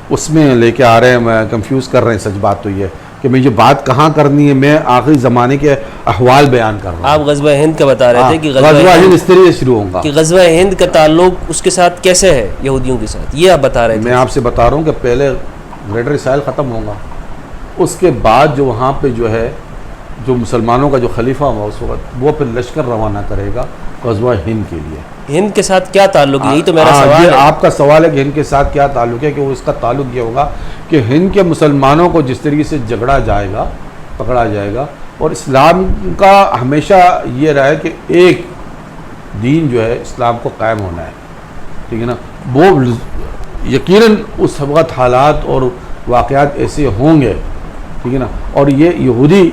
اس میں لے کے آ رہے ہیں، میں کنفیوز کر رہے ہیں. سچ بات تو یہ کہ میں یہ بات کہاں کرنی ہے، میں آخری زمانے کے احوال بیان کر رہا ہوں. آپ غزوہ ہند کا بتا رہے تھے کہ غزوہ ہند اس طریقے سے شروع ہوگا کہ غزوہ ہند کا تعلق اس کے ساتھ کیسے ہے، یہودیوں کے ساتھ، یہ آپ بتا رہے تھے. میں آپ سے بتا رہا ہوں کہ پہلے گریٹر اسرائیل ختم ہوگا، اس کے بعد جو وہاں پہ جو ہے جو مسلمانوں کا جو خلیفہ ہوا اس وقت، وہ پھر لشکر روانہ کرے گا غزوہ ہند کے لیے. ہند کے ساتھ کیا تعلق ہے؟ یہی تو میرا سوال ہے. آپ کا سوال ہے کہ ہند کے ساتھ کیا تعلق ہے، کہ وہ اس کا تعلق یہ ہوگا کہ ہند کے مسلمانوں کو جس طریقے سے جھگڑا جائے گا، پکڑا جائے گا، اور اسلام کا ہمیشہ یہ رہا ہے کہ ایک دین جو ہے اسلام کو قائم ہونا ہے، ٹھیک ہے نا. وہ یقیناً اس وقت حالات اور واقعات ایسے ہوں گے، ٹھیک ہے نا. اور یہ یہودی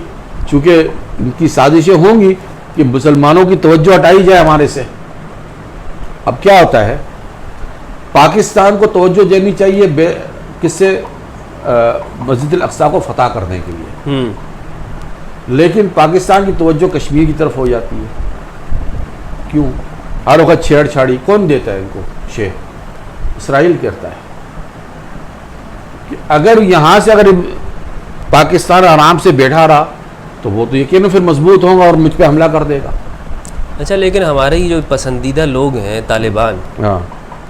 چونکہ ان کی سازشیں ہوں گی کہ مسلمانوں کی توجہ ہٹائی جائے ہمارے سے. اب کیا ہوتا ہے، پاکستان کو توجہ دینی چاہیے کس سے؟ مسجد الاقصی کو فتح کرنے کے لیے، لیکن پاکستان کی توجہ کشمیر کی طرف ہو جاتی ہے. کیوں؟ ہر وقت چھیڑ چھاڑی کون دیتا ہے ان کو؟ اسرائیل کرتا ہے. کہ اگر یہاں سے اگر پاکستان آرام سے بیٹھا رہا تو وہ تو یقیناً پھر مضبوط ہوگا اور مجھ پہ حملہ کر دے گا. اچھا لیکن ہمارے ہی جو پسندیدہ لوگ ہیں طالبان، ہاں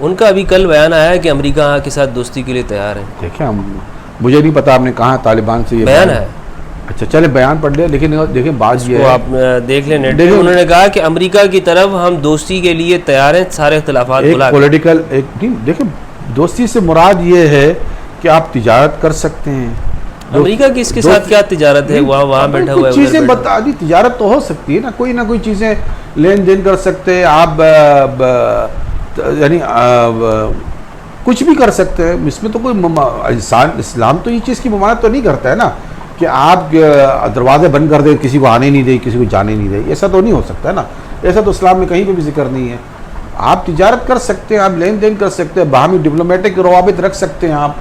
ان کا ابھی کل بیان آیا ہے کہ امریکہ کے ساتھ دوستی کے لیے تیار ہے. دیکھیں مجھے نہیں پتا آپ نے کہاں طالبان سے یہ بیان ہے. اچھا چلے بیان پڑھ لیں، لیکن دیکھیں بات یہ وہ ہے، آپ دیکھ لیں نیٹ پہ، انہوں نے کہا کہ امریکہ کی طرف ہم دوستی کے لیے تیار ہیں، سارے اختلافات ایک بھلا کر. پولیٹیکل دیکھیں دوستی سے مراد یہ ہے کہ آپ تجارت کر سکتے ہیں. امریکہ کی اس کے ساتھ کیا تجارت ہے؟ وہاں بیٹھا ہوا ہے، کچھ چیزیں بتا دی، تجارت تو ہو سکتی ہے نا، کوئی نہ کوئی چیزیں لین دین کر سکتے ہیں آپ، یعنی کچھ بھی کر سکتے ہیں. اس میں تو کوئی اسلام تو یہ چیز کی ممانعت تو نہیں کرتا ہے نا کہ آپ دروازے بند کر دیں، کسی کو آنے نہیں دیں، کسی کو جانے نہیں دیں. ایسا تو نہیں ہو سکتا ہے نا، ایسا تو اسلام میں کہیں پہ بھی ذکر نہیں ہے. آپ تجارت کر سکتے ہیں، آپ لین دین کر سکتے ہیں، باہمی ڈپلومیٹک روابط رکھ سکتے ہیں، آپ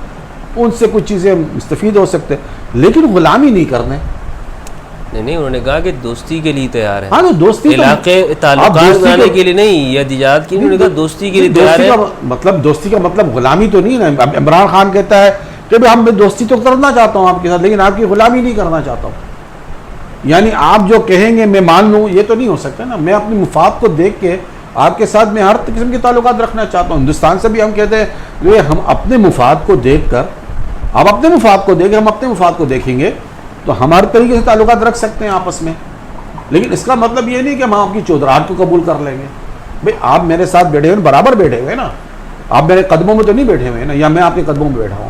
ان سے کچھ چیزیں مستفید ہو سکتے ہیں، لیکن غلامی نہیں کرنے. نہیں انہوں نے کہا کہ دوستی کے لیے تیار ہے. ہاں تو دوستی علاقے تعلقات بنانے کے لیے نہیں یا تجارت کی، انہوں نے کہا دوستی کے لیے تیار ہے. دوستی کا مطلب غلامی تو نہیں ہے نا. عمران خان کہتا ہے کہ ہم دوستی تو کرنا چاہتا ہوں آپ کے ساتھ، لیکن آپ کی غلامی نہیں کرنا چاہتا ہوں. یعنی آپ جو کہیں گے میں مان لوں، یہ تو نہیں ہو سکتا نا. میں اپنی مفاد کو دیکھ کے آپ کے ساتھ میں ہر قسم کے تعلقات رکھنا چاہتا ہوں. ہندوستان سے بھی ہم کہتے ہیں یہ ہم اپنے مفاد کو دیکھ کر، آپ اپنے مفاد کو دیکھ، ہم اپنے مفاد کو دیکھیں گے تو ہم ہر طریقے سے تعلقات رکھ سکتے ہیں آپس میں. لیکن اس کا مطلب یہ نہیں کہ ہم آپ کی چودراہٹ کو قبول کر لیں گے. بھئی آپ میرے ساتھ بیٹھے ہوئے برابر بیٹھے ہوئے نا، آپ میرے قدموں میں تو نہیں بیٹھے ہوئے نا، یا میں آپ کے قدموں میں بیٹھا ہوں.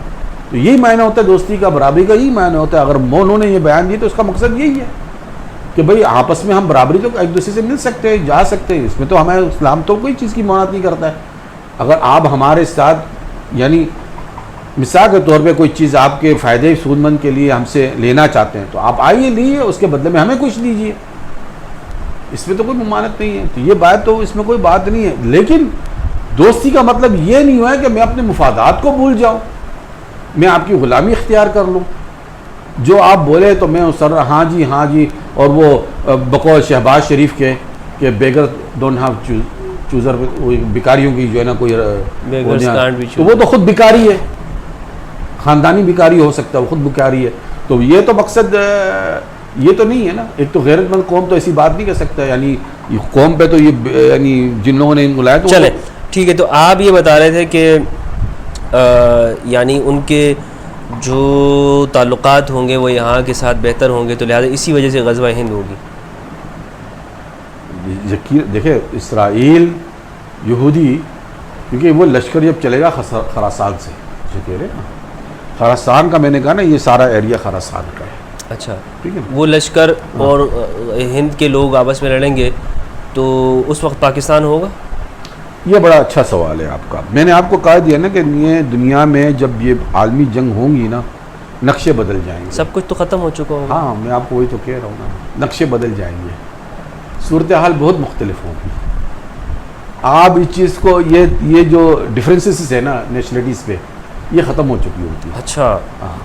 تو یہی معنی ہوتا ہے دوستی کا، برابری کا یہی معنی ہوتا ہے. اگر انہوں نے یہ بیان دی تو اس کا مقصد یہی ہے کہ بھئی آپس میں ہم برابری تو ایک دوسرے سے مل سکتے ہیں، جا سکتے ہیں. اس میں تو ہمیں اسلام تو کوئی چیز کی ممانعت نہیں کرتا ہے. اگر آپ ہمارے ساتھ یعنی مثال کے طور پہ کوئی چیز آپ کے فائدے سود مند کے لیے ہم سے لینا چاہتے ہیں تو آپ آئیے لیے، اس کے بدلے میں ہمیں کچھ دیجیے. اس میں تو کوئی ممانعت نہیں ہے. تو یہ بات تو اس میں کوئی بات نہیں ہے. لیکن دوستی کا مطلب یہ نہیں ہوا ہے کہ میں اپنے مفادات کو بھول جاؤں، میں آپ کی غلامی اختیار کر لوں. جو آپ بولے تو میں سر ہاں جی اور وہ بقول شہباز شریف کے کہ بیگر ڈونٹ ہیو چوزر، بیکاریوں کی جو ہے نا کوئی تو وہ تو خود بیکاری ہے، خاندانی بیکاری ہو سکتا ہے، وہ خود بیکاری ہے. تو یہ تو مقصد یہ تو نہیں ہے نا. ایک تو غیرت مند قوم تو ایسی بات نہیں کر سکتا، یعنی قوم پہ تو یہ یعنی جن لوگوں نے بلایا تو چلے ٹھیک ہے. تو آپ یہ بتا رہے تھے کہ یعنی ان کے جو تعلقات ہوں گے وہ یہاں کے ساتھ بہتر ہوں گے، تو لہٰذا اسی وجہ سے غزوہ ہند ہوگی. دیکھیں اسرائیل یہودی، کیونکہ وہ لشکر جب چلے گا خراسان سے، جو کہہ رہے ہیں نا خراسان کا، میں نے کہا نا یہ سارا ایریا خراسان کا ہے. اچھا ٹھیک ہے. وہ لشکر اور ہند کے لوگ آپس میں لڑیں گے تو اس وقت پاکستان ہوگا؟ یہ بڑا اچھا سوال ہے آپ کا. میں نے آپ کو کہا دیا نا کہ یہ دنیا میں جب یہ عالمی جنگ ہوں گی نا نقشے بدل جائیں گے. سب کچھ تو ختم ہو چکا ہوگا. ہاں میں آپ کو وہی تو کہہ رہا ہوں نا، نقشے بدل جائیں گے، صورتحال بہت مختلف ہوگی. آپ اس چیز کو یہ جو ڈفرینسز ہے نا نیشنلٹیز پہ یہ ختم ہو چکی ہوتی ہے. اچھا ہاں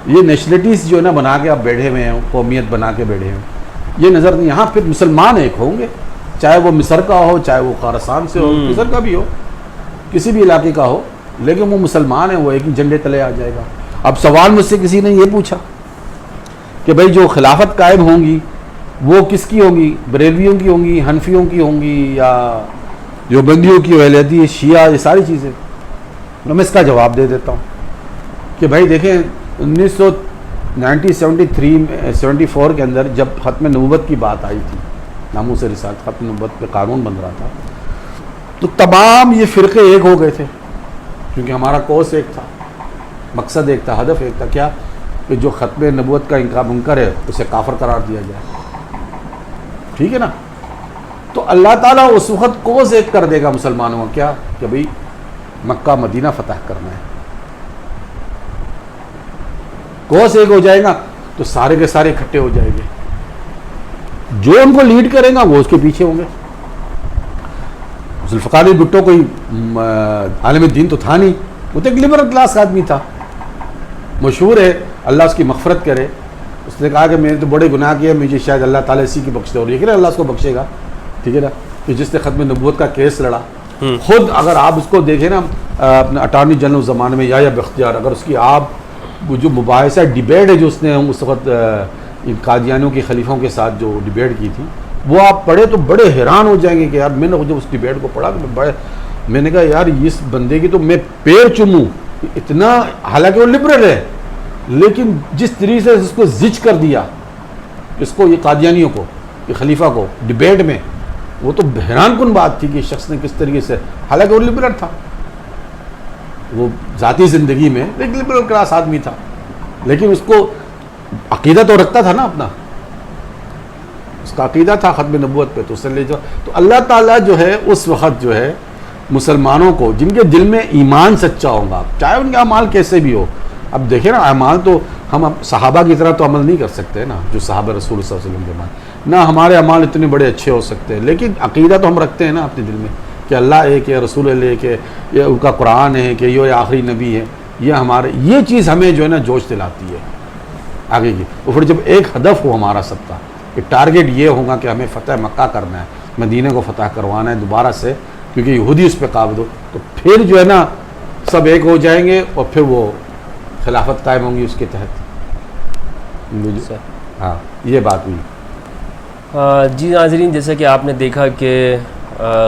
یہ نیشنلٹیز جو ہے نا بنا کے آپ بیٹھے ہوئے ہیں، قومیت بنا کے بیٹھے ہیں، یہ نظر نہیں. یہاں پھر مسلمان ایک ہوں گے، چاہے وہ مصر کا ہو، چاہے وہ خراسان سے ہو، مصر کا بھی ہو، کسی بھی علاقے کا ہو، لیکن وہ مسلمان ہے، وہ ایک ہی جھنڈے تلے آ جائے گا. اب سوال مجھ سے کسی نے یہ پوچھا کہ بھائی جو خلافت قائم ہوں گی وہ کس کی ہوں گی؟ بریلویوں کی ہوں گی، حنفیوں کی ہوں گی، یا جو بندیوں کی، اہلیتی، شیعہ، یہ ساری چیزیں. میں اس کا جواب دے دیتا ہوں کہ بھائی دیکھیں 1974 کے اندر جب ختم نبوت کی بات آئی تھی، ناموس رسالت، ختم نبوت پہ قانون بن رہا تھا، تو تمام یہ فرقے ایک ہو گئے تھے، کیونکہ ہمارا کوس ایک تھا، مقصد ایک تھا، ہدف ایک تھا. کیا؟ کہ جو ختم نبوت کا انکار منکر ہے اسے کافر قرار دیا جائے. ٹھیک ہے نا. تو اللہ تعالیٰ اس وقت کوس ایک کر دے گا مسلمانوں کو، کیا کہ بھئی مکہ مدینہ فتح کرنا ہے. کوس ایک ہو جائے گا تو سارے کے سارے اکٹھے ہو جائیں گے. جو ان کو لیڈ کرے گا وہ اس کے پیچھے ہوں گے. ذوالفقار علی بھٹو کوئی عالم دین تو تھا نہیں، وہ تو ایک لبرل کلاس آدمی تھا. مشہور ہے، اللہ اس کی مغفرت کرے، اس نے کہا کہ میں نے تو بڑے گناہ کیے، مجھے شاید اللہ تعالیٰ اسی کی بخش دے، اور لیکن اللہ اس کو بخشے گا. ٹھیک ہے نا. کہ جس نے ختم نبوت کا کیس لڑا، خود اگر آپ اس کو دیکھیں نا اپنے اٹارنی جنرل زمانے میں یا بختیار، اگر اس کی آپ جو مباحثہ ڈیبیٹ ہے جو اس نے اس وقت ان قادیانیوں کے خلیفوں کے ساتھ جو ڈیبیٹ کی تھی، وہ آپ پڑھے تو بڑے حیران ہو جائیں گے کہ یار میں نے جب اس ڈیبیٹ کو پڑھا تو میں نے کہا یار اس بندے کی تو میں پیر چوموں اتنا، حالانکہ وہ لبرل ہے لیکن جس طریقے سے اس کو زج کر دیا اس کو، یہ قادیانیوں کو، یہ خلیفہ کو ڈیبیٹ میں، وہ تو حیران کن بات تھی کہ شخص نے کس طریقے سے، حالانکہ وہ لبرل تھا، وہ ذاتی زندگی میں ایک لبرل کلاس آدمی تھا، لیکن اس کو عقیدہ تو رکھتا تھا نا اپنا، اس کا عقیدہ تھا ختم نبوت پہ. تو اس نے تو اللہ تعالیٰ جو ہے اس وقت جو ہے مسلمانوں کو، جن کے دل میں ایمان سچا ہوگا، چاہے ان کے اعمال کیسے بھی ہو. اب دیکھیں نا اعمال تو ہم صحابہ کی طرح تو عمل نہیں کر سکتے نا، جو صحابہ رسول صلی اللہ علیہ وسلم کے بعد، نہ ہمارے اعمال اتنے بڑے اچھے ہو سکتے ہیں، لیکن عقیدہ تو ہم رکھتے ہیں نا اپنے دل میں کہ اللہ ایک ہے، رسول اللہ ایک ہے، یہ ان کا قرآن ہے کہ یہ آخری نبی ہے. یہ ہمارے یہ چیز ہمیں جو ہے نا جوش دلاتی ہے آگے کی. تو پھر جب ایک ہدف ہو ہمارا سب کا کہ ٹارگیٹ یہ ہوگا کہ ہمیں فتح مکہ کرنا ہے، مدینہ کو فتح کروانا ہے دوبارہ سے، کیونکہ یہودی اس پہ قابض ہو، تو پھر جو ہے نا سب ایک ہو جائیں گے اور پھر وہ خلافت قائم ہوں گی اس کے تحت. ہاں یہ بات ہوئی. جی ناظرین، جیسا کہ آپ نے دیکھا کہ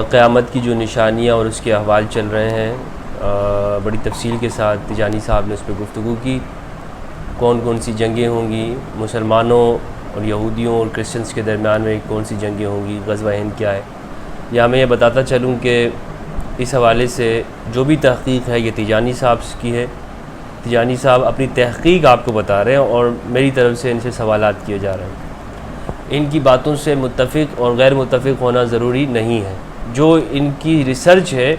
قیامت کی جو نشانیاں اور اس کے احوال چل رہے ہیں، بڑی تفصیل کے ساتھ تیجانی صاحب نے اس پہ گفتگو کی. کون کون سی جنگیں ہوں گی، مسلمانوں اور یہودیوں اور کرسچنس کے درمیان میں کون سی جنگیں ہوں گی، غزوہ ہند کیا ہے. یا میں یہ بتاتا چلوں کہ اس حوالے سے جو بھی تحقیق ہے یہ تیجانی صاحب کی ہے. تیجانی صاحب اپنی تحقیق آپ کو بتا رہے ہیں اور میری طرف سے ان سے سوالات کیے جا رہے ہیں. ان کی باتوں سے متفق اور غیر متفق ہونا ضروری نہیں ہے. جو ان کی ریسرچ ہے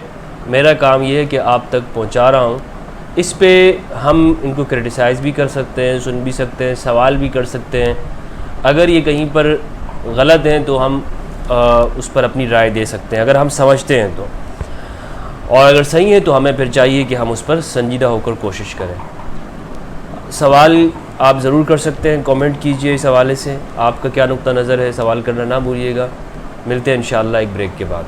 میرا کام یہ ہے کہ آپ تک پہنچا رہا ہوں. اس پہ ہم ان کو کرٹیسائز بھی کر سکتے ہیں، سن بھی سکتے ہیں، سوال بھی کر سکتے ہیں. اگر یہ کہیں پر غلط ہیں تو ہم اس پر اپنی رائے دے سکتے ہیں اگر ہم سمجھتے ہیں تو، اور اگر صحیح ہے تو ہمیں پھر چاہیے کہ ہم اس پر سنجیدہ ہو کر کوشش کریں. سوال آپ ضرور کر سکتے ہیں، کامنٹ کیجئے اس حوالے سے، آپ کا کیا نقطہ نظر ہے، سوال کرنا نہ بھولیے گا۔ ملتے ہیں انشاءاللہ ایک بریک کے بعد۔